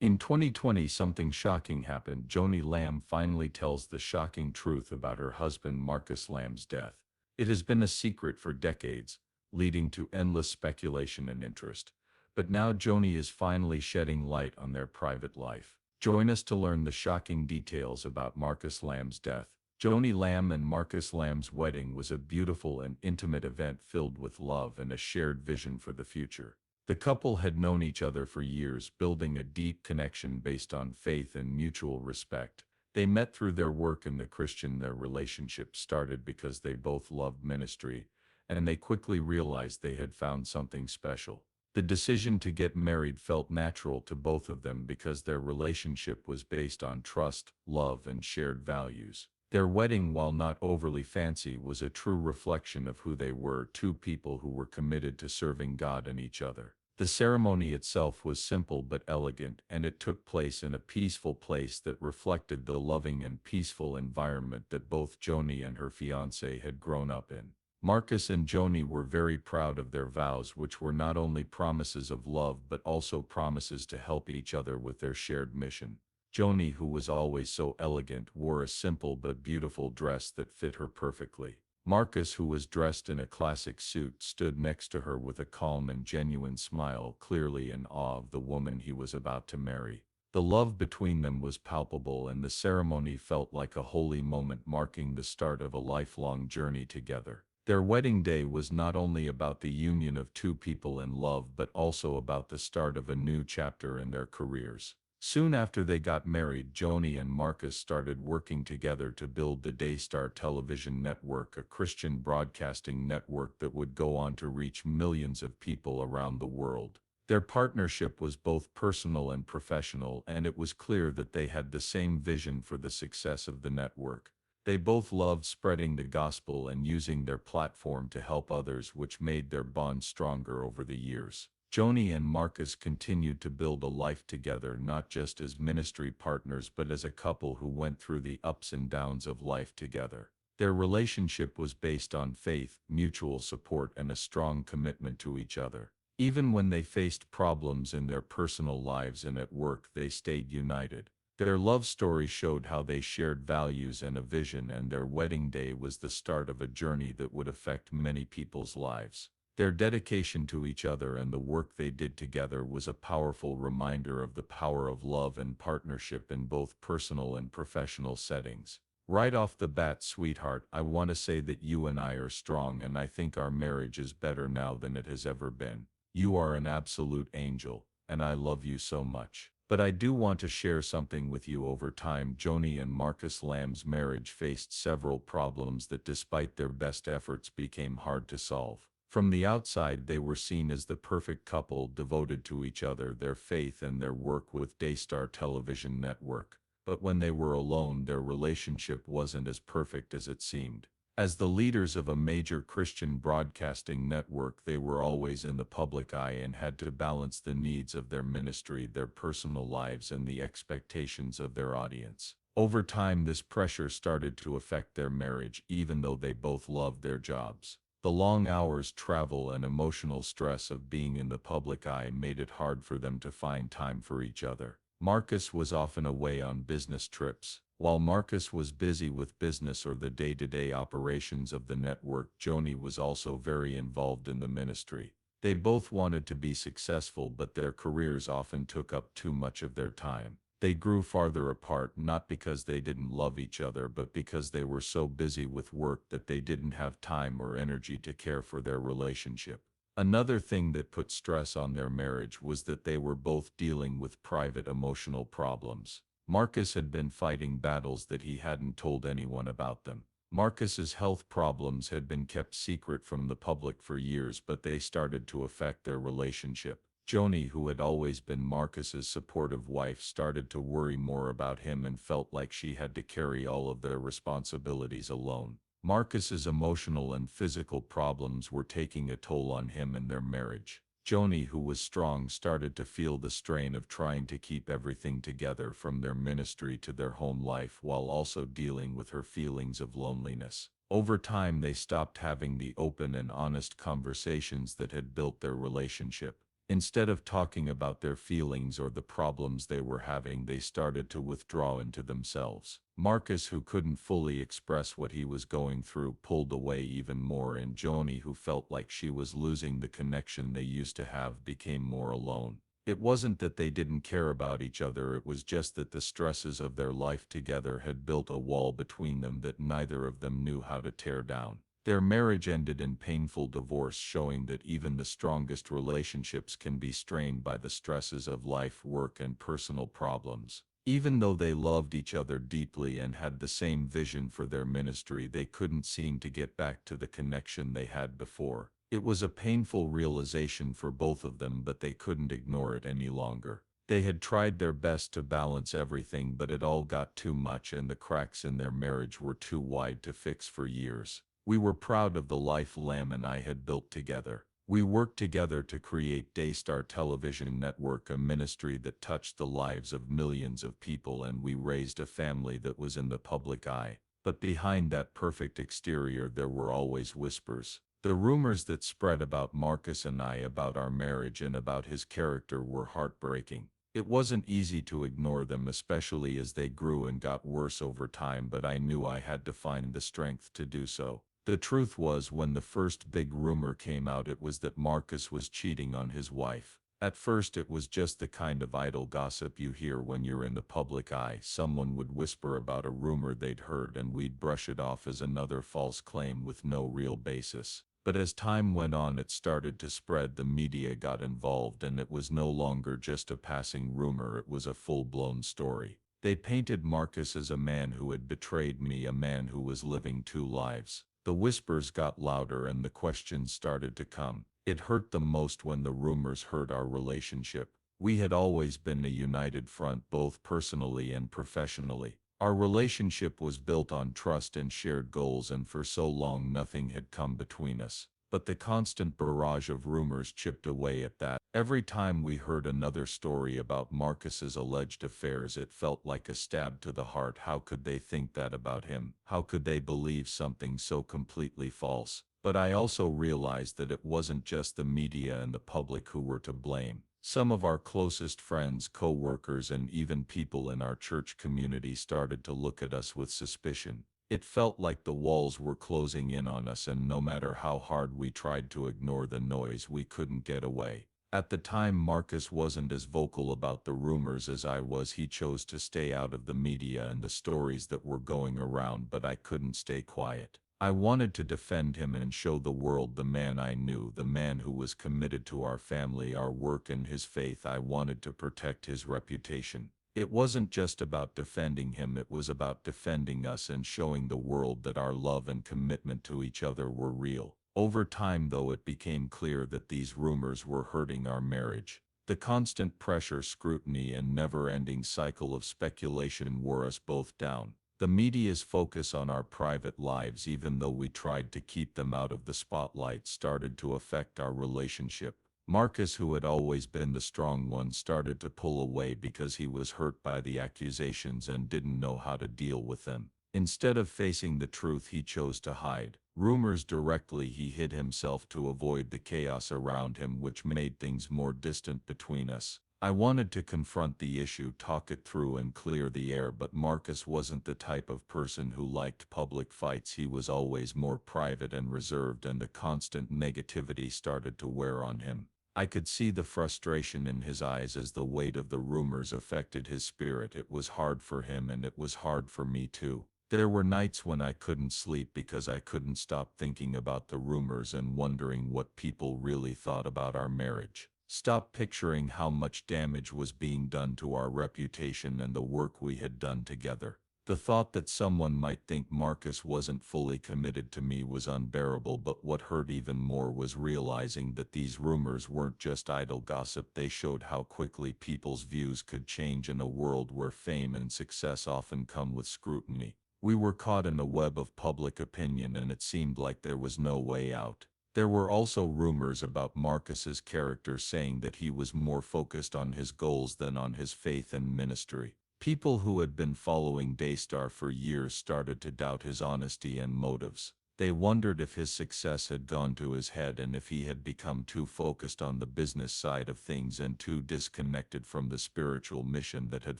In 2020, something shocking happened. Joni Lamb finally tells the shocking truth about her husband Marcus Lamb's death. It has been a secret for decades, leading to endless speculation and interest. But now Joni is finally shedding light on their private life. Join us to learn the shocking details about Marcus Lamb's death. Joni Lamb and Marcus Lamb's wedding was a beautiful and intimate event filled with love and a shared vision for the future. The couple had known each other for years, building a deep connection based on faith and mutual respect. They met through their work in the Christian. Their relationship started because they both loved ministry, and they quickly realized they had found something special. The decision to get married felt natural to both of them because their relationship was based on trust, love, and shared values. Their wedding, while not overly fancy, was a true reflection of who they were, two people who were committed to serving God and each other. The ceremony itself was simple but elegant, and it took place in a peaceful place that reflected the loving and peaceful environment that both Joni and her fiancé had grown up in. Marcus and Joni were very proud of their vows, which were not only promises of love but also promises to help each other with their shared mission. Joni, who was always so elegant, wore a simple but beautiful dress that fit her perfectly. Marcus, who was dressed in a classic suit, stood next to her with a calm and genuine smile, clearly in awe of the woman he was about to marry. The love between them was palpable, and the ceremony felt like a holy moment marking the start of a lifelong journey together. Their wedding day was not only about the union of two people in love but also about the start of a new chapter in their careers. Soon after they got married, Joni and Marcus started working together to build the Daystar Television Network, a Christian broadcasting network that would go on to reach millions of people around the world. Their partnership was both personal and professional, and it was clear that they had the same vision for the success of the network. They both loved spreading the gospel and using their platform to help others, which made their bond stronger over the years. Joni and Marcus continued to build a life together, not just as ministry partners but as a couple who went through the ups and downs of life together. Their relationship was based on faith, mutual support, and a strong commitment to each other. Even when they faced problems in their personal lives and at work, they stayed united. Their love story showed how they shared values and a vision, and their wedding day was the start of a journey that would affect many people's lives. Their dedication to each other and the work they did together was a powerful reminder of the power of love and partnership in both personal and professional settings. Right off the bat, sweetheart, I want to say that you and I are strong, and I think our marriage is better now than it has ever been. You are an absolute angel, and I love you so much. But I do want to share something with you. Over time, Joni and Marcus Lamb's marriage faced several problems that, despite their best efforts, became hard to solve. From the outside, they were seen as the perfect couple, devoted to each other, their faith, and their work with Daystar Television Network. But when they were alone, their relationship wasn't as perfect as it seemed. As the leaders of a major Christian broadcasting network, they were always in the public eye and had to balance the needs of their ministry, their personal lives, and the expectations of their audience. Over time, this pressure started to affect their marriage, even though they both loved their jobs. The long hours, travel, and emotional stress of being in the public eye made it hard for them to find time for each other. Marcus was often away on business trips. While Marcus was busy with business or the day-to-day operations of the network, Joni was also very involved in the ministry. They both wanted to be successful, but their careers often took up too much of their time. They grew farther apart, not because they didn't love each other, but because they were so busy with work that they didn't have time or energy to care for their relationship. Another thing that put stress on their marriage was that they were both dealing with private emotional problems. Marcus had been fighting battles that he hadn't told anyone about them. Marcus's health problems had been kept secret from the public for years, but they started to affect their relationship. Joni, who had always been Marcus's supportive wife, started to worry more about him and felt like she had to carry all of their responsibilities alone. Marcus's emotional and physical problems were taking a toll on him and their marriage. Joni, who was strong, started to feel the strain of trying to keep everything together, from their ministry to their home life, while also dealing with her feelings of loneliness. Over time, they stopped having the open and honest conversations that had built their relationship. Instead of talking about their feelings or the problems they were having, they started to withdraw into themselves. Marcus, who couldn't fully express what he was going through, pulled away even more, and Joni, who felt like she was losing the connection they used to have, became more alone. It wasn't that they didn't care about each other, it was just that the stresses of their life together had built a wall between them that neither of them knew how to tear down. Their marriage ended in painful divorce, showing that even the strongest relationships can be strained by the stresses of life, work, and personal problems. Even though they loved each other deeply and had the same vision for their ministry, they couldn't seem to get back to the connection they had before. It was a painful realization for both of them, but they couldn't ignore it any longer. They had tried their best to balance everything, but it all got too much, and the cracks in their marriage were too wide to fix for years. We were proud of the life Lamb and I had built together. We worked together to create Daystar Television Network, a ministry that touched the lives of millions of people, and we raised a family that was in the public eye. But behind that perfect exterior there were always whispers. The rumors that spread about Marcus and I, about our marriage and about his character, were heartbreaking. It wasn't easy to ignore them, especially as they grew and got worse over time, but I knew I had to find the strength to do so. The truth was, when the first big rumor came out, it was that Marcus was cheating on his wife. At first it was just the kind of idle gossip you hear when you're in the public eye. Someone would whisper about a rumor they'd heard, and we'd brush it off as another false claim with no real basis. But as time went on, it started to spread. The media got involved, and it was no longer just a passing rumor, it was a full-blown story. They painted Marcus as a man who had betrayed me, a man who was living two lives. The whispers got louder and the questions started to come. It hurt the most when the rumors hurt our relationship. We had always been a united front, both personally and professionally. Our relationship was built on trust and shared goals, and for so long nothing had come between us. But the constant barrage of rumors chipped away at that. Every time we heard another story about Marcus's alleged affairs, it felt like a stab to the heart. How could they think that about him? How could they believe something so completely false? But I also realized that it wasn't just the media and the public who were to blame. Some of our closest friends, co-workers, and even people in our church community started to look at us with suspicion. It felt like the walls were closing in on us, and no matter how hard we tried to ignore the noise, we couldn't get away. At the time, Marcus wasn't as vocal about the rumors as I was. He chose to stay out of the media and the stories that were going around, but I couldn't stay quiet. I wanted to defend him and show the world the man I knew, the man who was committed to our family, our work, and his faith. I wanted to protect his reputation. It wasn't just about defending him, it was about defending us and showing the world that our love and commitment to each other were real. Over time, though, it became clear that these rumors were hurting our marriage. The constant pressure, scrutiny, and never-ending cycle of speculation wore us both down. The media's focus on our private lives, even though we tried to keep them out of the spotlight, started to affect our relationship. Marcus, who had always been the strong one, started to pull away because he was hurt by the accusations and didn't know how to deal with them. Instead of facing the truth, he chose to hide rumors directly. He hid himself to avoid the chaos around him, which made things more distant between us. I wanted to confront the issue, talk it through, and clear the air, but Marcus wasn't the type of person who liked public fights. He was always more private and reserved, and the constant negativity started to wear on him. I could see the frustration in his eyes as the weight of the rumors affected his spirit. It was hard for him, and it was hard for me too. There were nights when I couldn't sleep because I couldn't stop thinking about the rumors and wondering what people really thought about our marriage. Stop picturing how much damage was being done to our reputation and the work we had done together. The thought that someone might think Marcus wasn't fully committed to me was unbearable, but what hurt even more was realizing that these rumors weren't just idle gossip. They showed how quickly people's views could change in a world where fame and success often come with scrutiny. We were caught in a web of public opinion, and it seemed like there was no way out. There were also rumors about Marcus's character, saying that he was more focused on his goals than on his faith and ministry. People who had been following Daystar for years started to doubt his honesty and motives. They wondered if his success had gone to his head and if he had become too focused on the business side of things and too disconnected from the spiritual mission that had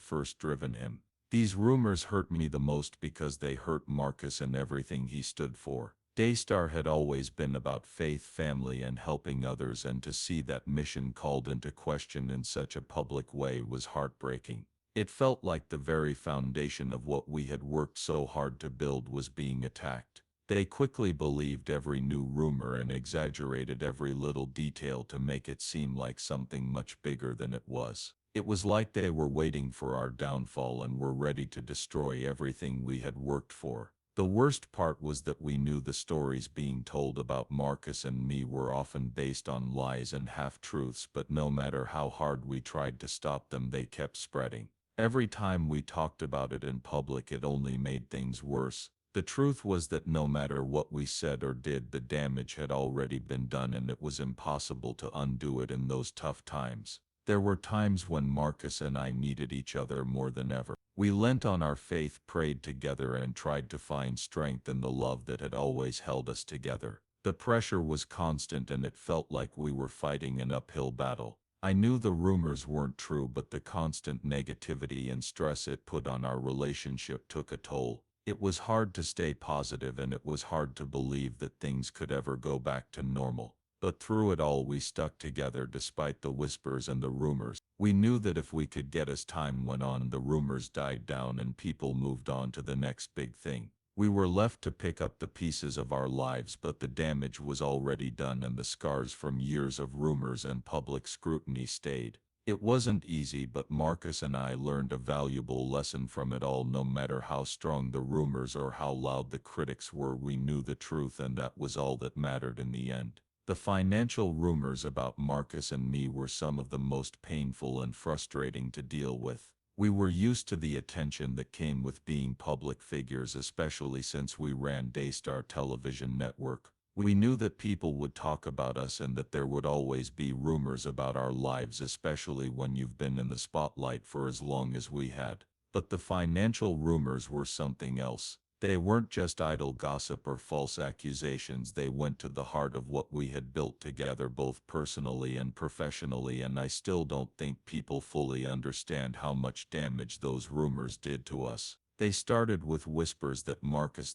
first driven him. These rumors hurt me the most because they hurt Marcus and everything he stood for. Daystar had always been about faith, family, and helping others, and to see that mission called into question in such a public way was heartbreaking. It felt like the very foundation of what we had worked so hard to build was being attacked. They quickly believed every new rumor and exaggerated every little detail to make it seem like something much bigger than it was. It was like they were waiting for our downfall and were ready to destroy everything we had worked for. The worst part was that we knew the stories being told about Marcus and me were often based on lies and half-truths, but no matter how hard we tried to stop them, they kept spreading. Every time we talked about it in public, it only made things worse. The truth was that no matter what we said or did, the damage had already been done and it was impossible to undo it in those tough times. There were times when Marcus and I needed each other more than ever. We leant on our faith, prayed together, and tried to find strength in the love that had always held us together. The pressure was constant and it felt like we were fighting an uphill battle. I knew the rumors weren't true, but the constant negativity and stress it put on our relationship took a toll. It was hard to stay positive and it was hard to believe that things could ever go back to normal. But through it all, we stuck together despite the whispers and the rumors. We knew that if we could get, as time went on, the rumors died down and people moved on to the next big thing. We were left to pick up the pieces of our lives, but the damage was already done and the scars from years of rumors and public scrutiny stayed. It wasn't easy, but Marcus and I learned a valuable lesson from it all. No matter how strong the rumors or how loud the critics were, we knew the truth, and that was all that mattered in the end. The financial rumors about Marcus and me were some of the most painful and frustrating to deal with. We were used to the attention that came with being public figures, especially since we ran Daystar Television Network. We knew that people would talk about us and that there would always be rumors about our lives, especially when you've been in the spotlight for as long as we had. But the financial rumors were something else. They weren't just idle gossip or false accusations. They went to the heart of what we had built together, both personally and professionally, and I still don't think people fully understand how much damage those rumors did to us. They started with whispers that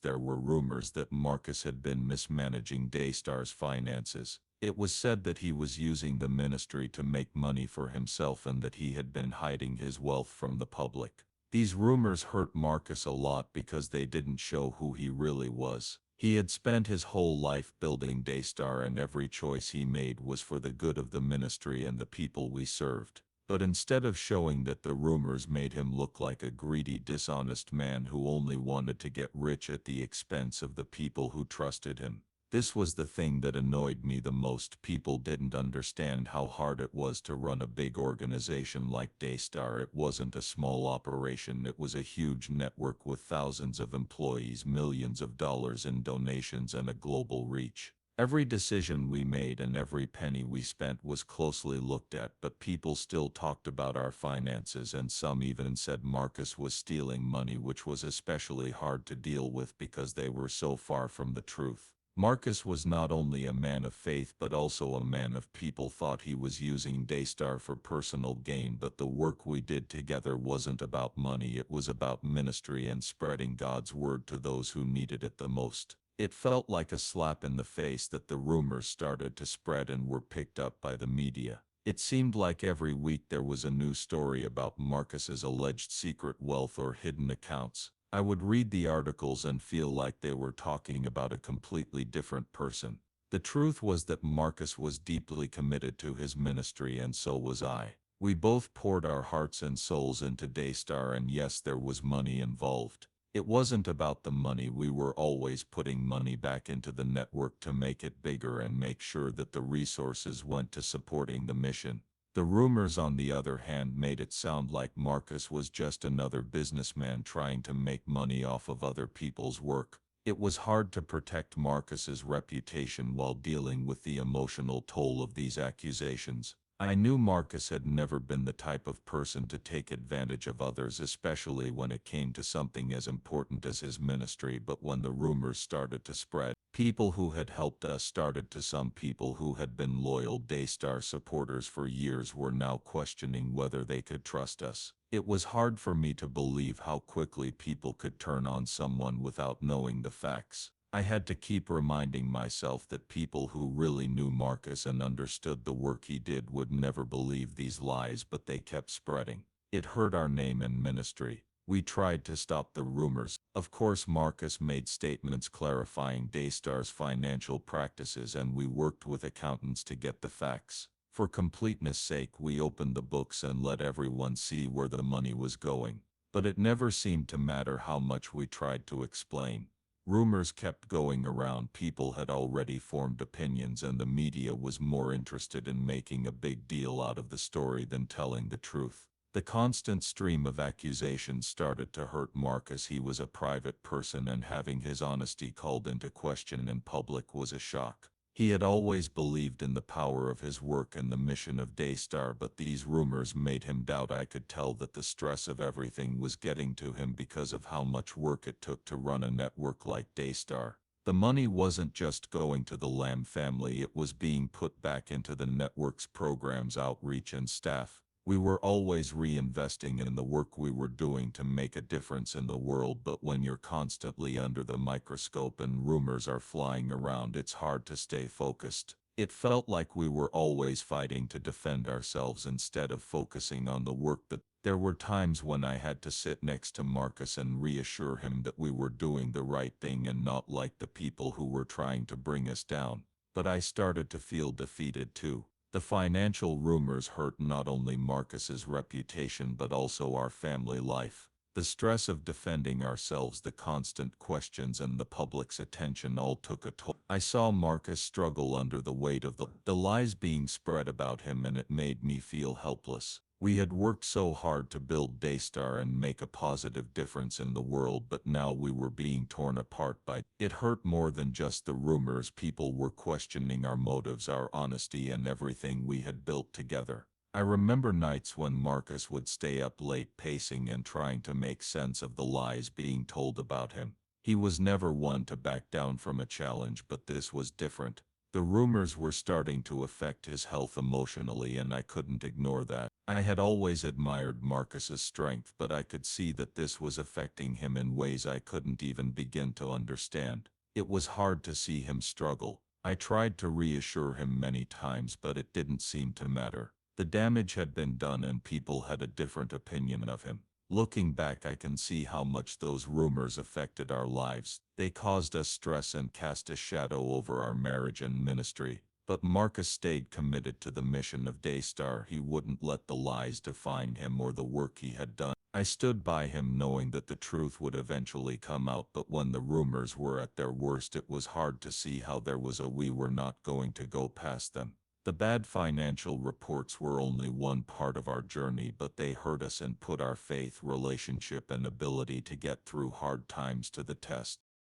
there were rumors that Marcus had been mismanaging Daystar's finances. It was said that he was using the ministry to make money for himself and that he had been hiding his wealth from the public. These rumors hurt Marcus a lot because they didn't show who he really was. He had spent his whole life building Daystar, and every choice he made was for the good of the ministry and the people we served. But instead of showing that, the rumors made him look like a greedy, dishonest man who only wanted to get rich at the expense of the people who trusted him. This was the thing that annoyed me the most. People didn't understand how hard it was to run a big organization like Daystar. It wasn't a small operation, it was a huge network with thousands of employees, millions of dollars in donations, and a global reach. Every decision we made and every penny we spent was closely looked at, but people still talked about our finances, and some even said Marcus was stealing money, which was especially hard to deal with because they were so far from the truth. Marcus was not only a man of faith but also a man of people. Thought he was using Daystar for personal gain, but the work we did together wasn't about money. It was about ministry and spreading God's word to those who needed it the most. It felt like a slap in the face that the rumors started to spread and were picked up by the media. It seemed like every week there was a new story about Marcus's alleged secret wealth or hidden accounts. I would read the articles and feel like they were talking about a completely different person. The truth was that Marcus was deeply committed to his ministry, and so was I. We both poured our hearts and souls into Daystar, and yes, there was money involved. It wasn't about the money. We were always putting money back into the network to make it bigger and make sure that the resources went to supporting the mission. The rumors, on the other hand, made it sound like Marcus was just another businessman trying to make money off of other people's work. It was hard to protect Marcus's reputation while dealing with the emotional toll of these accusations. I knew Marcus had never been the type of person to take advantage of others, especially when it came to something as important as his ministry. But when the rumors started to spread, people who had helped us started to. Some people who had been loyal Daystar supporters for years were now questioning whether they could trust us. It was hard for me to believe how quickly people could turn on someone without knowing the facts. I had to keep reminding myself that people who really knew Marcus and understood the work he did would never believe these lies, but they kept spreading. It hurt our name and ministry. We tried to stop the rumors. Of course, Marcus made statements clarifying Daystar's financial practices, and we worked with accountants to get the facts. For completeness' sake, we opened the books and let everyone see where the money was going. But it never seemed to matter how much we tried to explain. Rumors kept going around. People had already formed opinions, and the media was more interested in making a big deal out of the story than telling the truth. The constant stream of accusations started to hurt Marcus. He was a private person, and having his honesty called into question in public was a shock. He had always believed in the power of his work and the mission of Daystar, but these rumors made him doubt. I could tell that the stress of everything was getting to him because of how much work it took to run a network like Daystar. The money wasn't just going to the Lamb family, it was being put back into the network's programs, outreach, and staff. We were always reinvesting in the work we were doing to make a difference in the world, but when you're constantly under the microscope and rumors are flying around, it's hard to stay focused. It felt like we were always fighting to defend ourselves instead of focusing on the work. That there were times when I had to sit next to Marcus and reassure him that we were doing the right thing and not like the people who were trying to bring us down. But I started to feel defeated too. The financial rumors hurt not only Marcus's reputation but also our family life. The stress of defending ourselves, the constant questions, and the public's attention all took a toll. I saw Marcus struggle under the weight of the lies being spread about him, and it made me feel helpless. We had worked so hard to build Daystar and make a positive difference in the world, but now we were being torn apart by it. Hurt more than just the rumors. People were questioning our motives, our honesty, and everything we had built together. I remember nights when Marcus would stay up late pacing and trying to make sense of the lies being told about him. He was never one to back down from a challenge, but this was different. The rumors were starting to affect his health emotionally, and I couldn't ignore that. I had always admired Marcus's strength, but I could see that this was affecting him in ways I couldn't even begin to understand. It was hard to see him struggle. I tried to reassure him many times, but it didn't seem to matter. The damage had been done, and people had a different opinion of him. Looking back, I can see how much those rumors affected our lives. They caused us stress and cast a shadow over our marriage and ministry. But Marcus stayed committed to the mission of Daystar. He wouldn't let the lies define him or the work he had done. I stood by him knowing that the truth would eventually come out, but when the rumors were at their worst, it was hard to see how there was a we were not going to go past them. The bad financial reports were only one part of our journey, but they hurt us and put our faith, relationship, and ability to get through hard times to the test.